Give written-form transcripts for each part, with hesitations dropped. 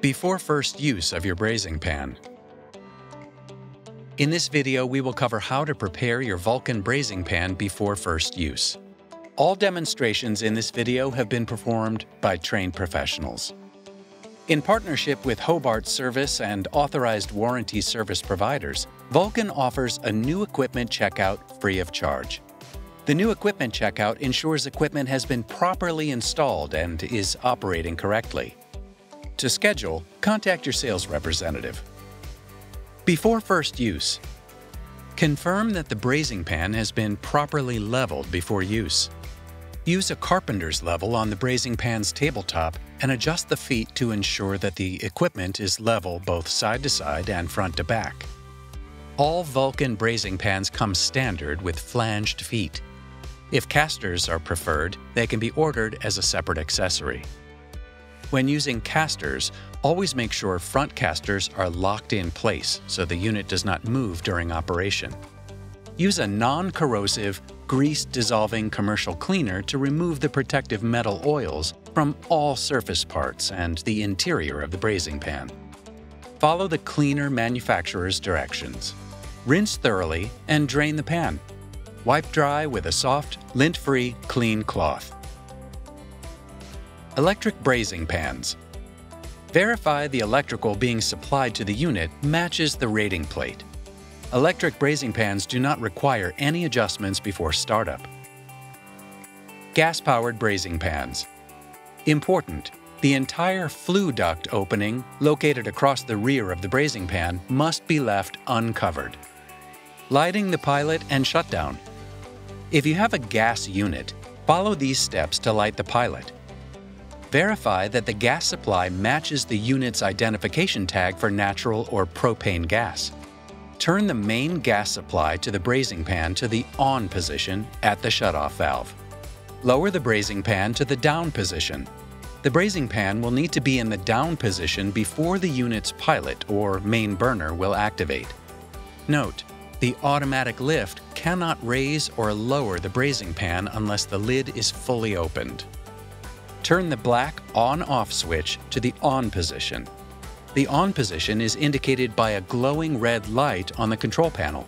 Before first use of your braising pan. In this video, we will cover how to prepare your Vulcan braising pan before first use. All demonstrations in this video have been performed by trained professionals. In partnership with Hobart Service and authorized warranty service providers, Vulcan offers a new equipment checkout free of charge. The new equipment checkout ensures equipment has been properly installed and is operating correctly. To schedule, contact your sales representative. Before first use, confirm that the braising pan has been properly leveled before use. Use a carpenter's level on the braising pan's tabletop and adjust the feet to ensure that the equipment is level both side to side and front to back. All Vulcan braising pans come standard with flanged feet. If casters are preferred, they can be ordered as a separate accessory. When using casters, always make sure front casters are locked in place so the unit does not move during operation. Use a non-corrosive, grease-dissolving commercial cleaner to remove the protective metal oils from all surface parts and the interior of the braising pan. Follow the cleaner manufacturer's directions. Rinse thoroughly and drain the pan. Wipe dry with a soft, lint-free, clean cloth. Electric braising pans. Verify the electrical being supplied to the unit matches the rating plate. Electric braising pans do not require any adjustments before startup. Gas-powered braising pans. Important: the entire flue duct opening, located across the rear of the braising pan, must be left uncovered. Lighting the pilot and shutdown. If you have a gas unit, follow these steps to light the pilot. Verify that the gas supply matches the unit's identification tag for natural or propane gas. Turn the main gas supply to the braising pan to the on position at the shutoff valve. Lower the braising pan to the down position. The braising pan will need to be in the down position before the unit's pilot or main burner will activate. Note: the automatic lift cannot raise or lower the braising pan unless the lid is fully opened. Turn the black on-off switch to the on position. The on position is indicated by a glowing red light on the control panel.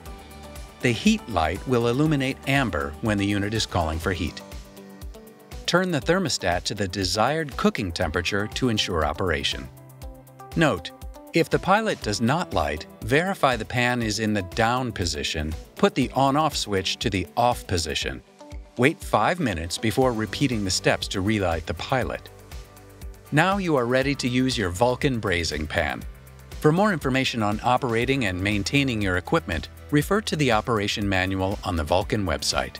The heat light will illuminate amber when the unit is calling for heat. Turn the thermostat to the desired cooking temperature to ensure operation. Note: if the pilot does not light, verify the pan is in the down position. Put the on-off switch to the off position. Wait 5 minutes before repeating the steps to relight the pilot. Now you are ready to use your Vulcan braising pan. For more information on operating and maintaining your equipment, refer to the operation manual on the Vulcan website.